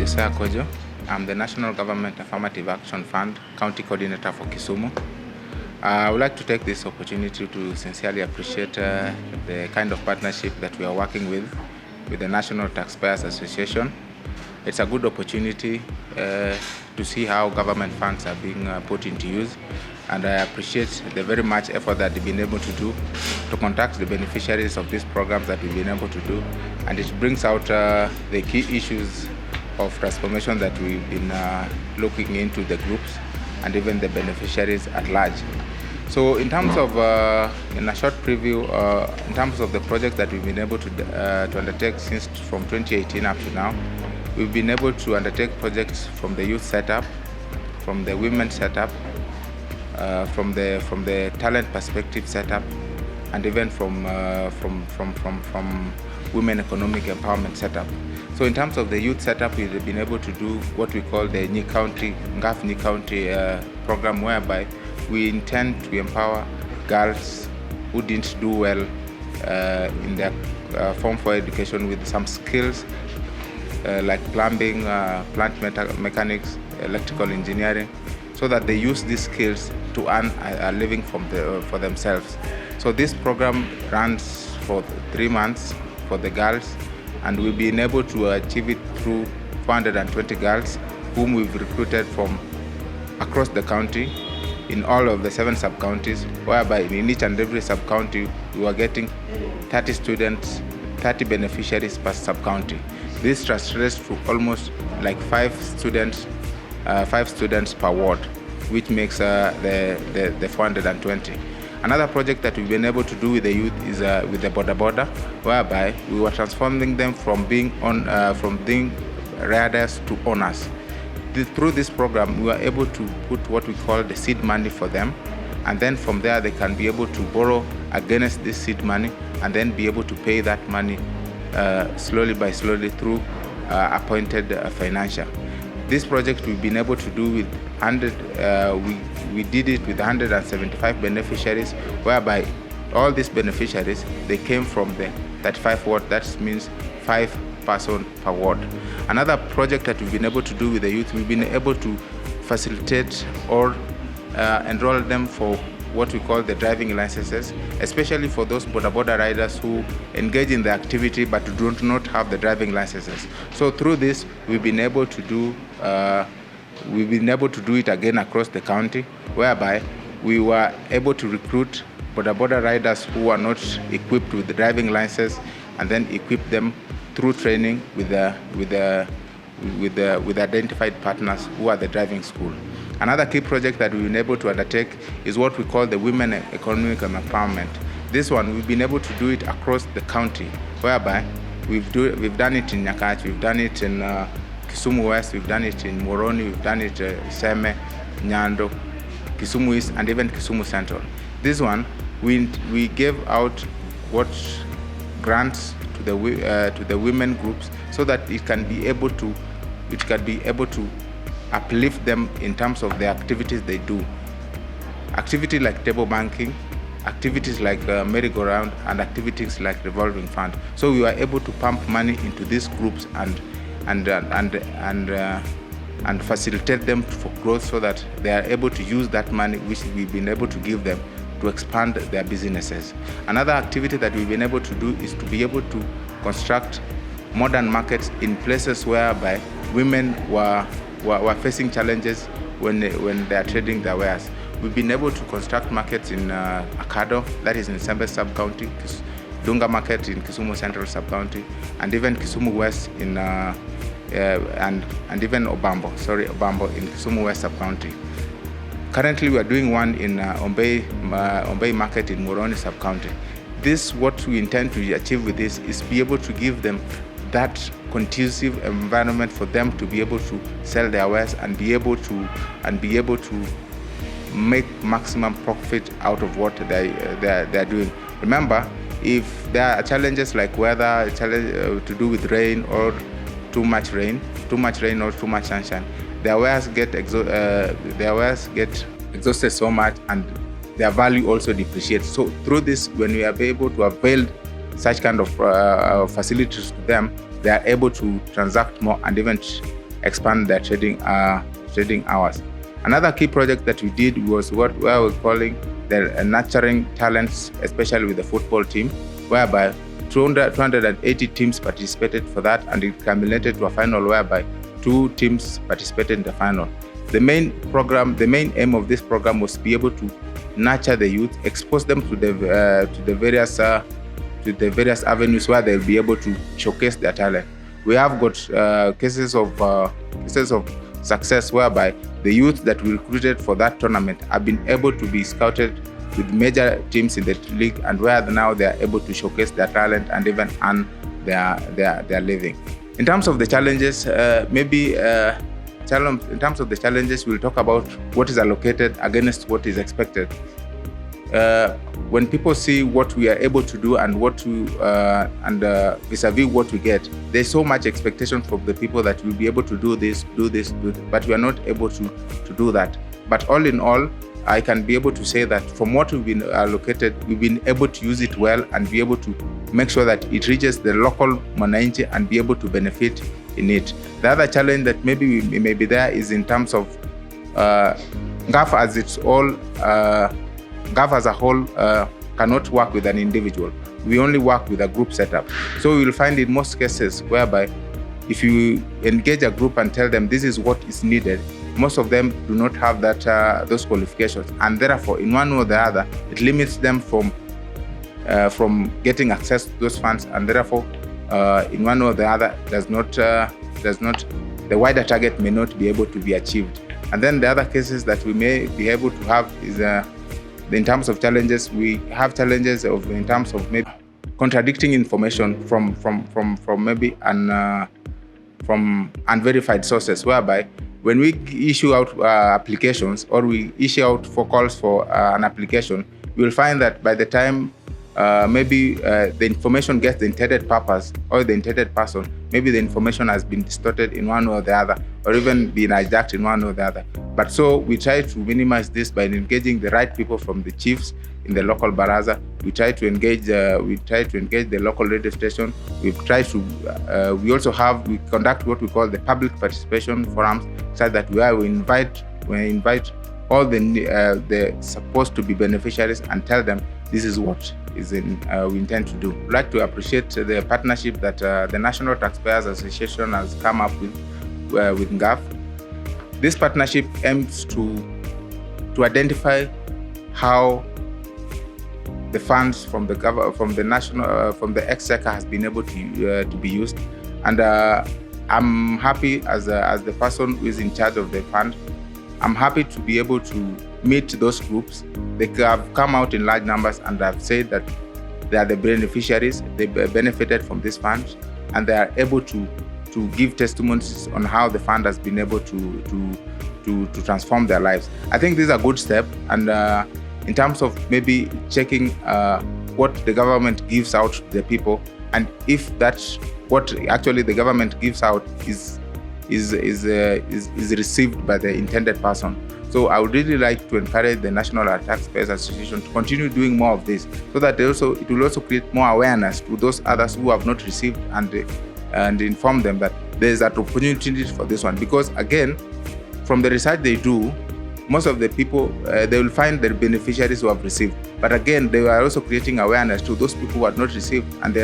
Josiah Kojo. I'm the National Government Affirmative Action Fund County Coordinator for Kisumu. I would like to take this opportunity to sincerely appreciate the kind of partnership that we are working with the National Taxpayers Association. It's a good opportunity to see how government funds are being put into use, and I appreciate the very much effort that they've been able to do to contact the beneficiaries of these programs that we've been able to do, and it brings out the key issues of transformation that we've been looking into the groups and even the beneficiaries at large. So in terms of, in a short preview, in terms of the project that we've been able to undertake since from 2018 up to now, we've been able to undertake projects from the youth setup, from the women setup, from the talent perspective setup, and even from women economic empowerment setup. So in terms of the youth setup, we've been able to do what we call the NGAAF program, whereby we intend to empower girls who didn't do well in their Form 4 education with some skills like plumbing, plant mechanics, electrical engineering, so that they use these skills to earn a living for themselves. So this program runs for 3 months for the girls, and we've been able to achieve it through 420 girls whom we've recruited from across the county in all of the 7 sub-counties, whereby in each and every sub-county we were getting 30 students, 30 beneficiaries per sub-county. This translates to almost like 5 students per ward, which makes the 420. Another project that we've been able to do with the youth is with the boda, whereby we were transforming them from being riders to owners. Through this program, we were able to put what we call the seed money for them, and then from there they can be able to borrow against this seed money and then be able to pay that money slowly through appointed financier. This project we've been able to do with we did it with 175 beneficiaries, whereby all these beneficiaries, they came from the 35 ward. That means 5 person per ward. Another project that we've been able to do with the youth, we've been able to facilitate or enroll them for what we call the driving licenses, especially for those boda riders who engage in the activity but do not have the driving licenses. So through this, we've been able to do it again across the county, whereby we were able to recruit boda riders who are not equipped with the driving license, and then equip them through training with identified partners who are the driving school. Another key project that we've been able to undertake is what we call the women economic empowerment. This one, we've been able to do it across the county, whereby we've done it in Nyakach, we've done it in Kisumu West, we've done it in Moroni, we've done it Seme, Nyando, Kisumu East, and even Kisumu Central. This one, we gave out what grants to the women groups, so that it can be able to uplift them in terms of the activities they do. Activities like table banking, activities like merry-go-round, and activities like revolving fund. So we were able to pump money into these groups and facilitate them for growth, so that they are able to use that money which we've been able to give them to expand their businesses. Another activity that we've been able to do is to be able to construct modern markets in places whereby women were facing challenges when they are trading their wares. We've been able to construct markets in Akado, that is in Sembe sub-county, Dunga market in Kisumu Central sub-county, and even Kisumu West in and even Obambo in Kisumu West sub-county. Currently, we are doing one in Ombei market in Moroni sub-county. What we intend to achieve with this is be able to give them that conducive environment for them to be able to sell their wares and be able to make maximum profit out of what they're doing. Remember, if there are challenges like weather, to do with rain or too much rain or too much sunshine, their wares get exhausted so much, and their value also depreciates. So through this, when we are able to avail such kind of facilities to them, they are able to transact more and even expand their trading hours. Another key project that we did was what we're calling the nurturing talents, especially with the football team, whereby 280 teams participated for that, and it culminated to a final whereby 2 teams participated in the final. The main aim of this program was to be able to nurture the youth, expose them to the various avenues where they'll be able to showcase their talent. We have got cases of success whereby the youth that we recruited for that tournament have been able to be scouted with major teams in the league, and where now they are able to showcase their talent and even earn their living. In terms of the challenges, we'll talk about what is allocated against what is expected. When people see what we are able to do and vis-a-vis what we get, there's so much expectation from the people that we'll be able to do this, but we are not able to do that. But all in all, I can be able to say that from what we've been allocated, we've been able to use it well and be able to make sure that it reaches the local mwananchi and be able to benefit in it. The other challenge that maybe may be there is in terms of NGAAF as a whole cannot work with an individual. We only work with a group setup. So we will find in most cases whereby if you engage a group and tell them this is what is needed, most of them do not have those qualifications, and therefore in one way or the other it limits them from getting access to those funds, and therefore in one way or the other the wider target may not be able to be achieved. And then the other cases that we may be able to have is in terms of challenges, we have challenges in terms of maybe contradicting information from unverified sources, whereby when we issue out applications or we issue out for calls for an application, we'll find that by the time the information gets the intended purpose or the intended person, maybe the information has been distorted in one way or the other, or even been hijacked in one way or the other. But so we try to minimize this by engaging the right people from the chiefs in the local baraza. We try to engage the local radio station. We conduct what we call the public participation forums, so that we invite all the supposed to be beneficiaries and tell them this is what we intend to do. We'd like to appreciate the partnership that the National Taxpayers Association has come up with NGAAF. This partnership aims to identify how the funds from the exchequer has been able to be used, and I'm happy as the person who is in charge of the fund. I'm happy to be able to meet those groups. They have come out in large numbers and have said that they are the beneficiaries. They benefited from this fund, and they are able to give testimonies on how the fund has been able to transform their lives. I think this is a good step, and in terms of maybe checking what the government gives out to the people, and if that's what actually the government gives out is received by the intended person. So I would really like to encourage the National Taxpayers Association to continue doing more of this, so that it will also create more awareness to those others who have not received, and inform them that there is an opportunity for this one. Because again, from the research they do, most of the people, they will find the beneficiaries who have received. But again, they are also creating awareness to those people who have not received, and they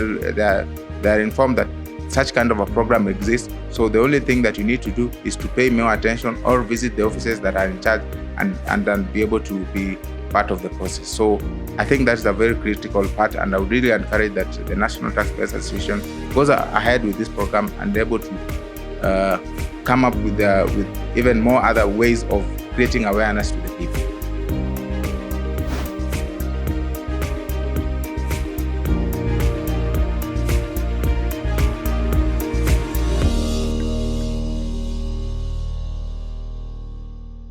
are informed that such kind of a program exists. So the only thing that you need to do is to pay more attention or visit the offices that are in charge, and then be able to be part of the process. So I think that's a very critical part, and I would really encourage that the National Taxpayers Association goes ahead with this program and be able to come up with even more other ways of creating awareness to the people.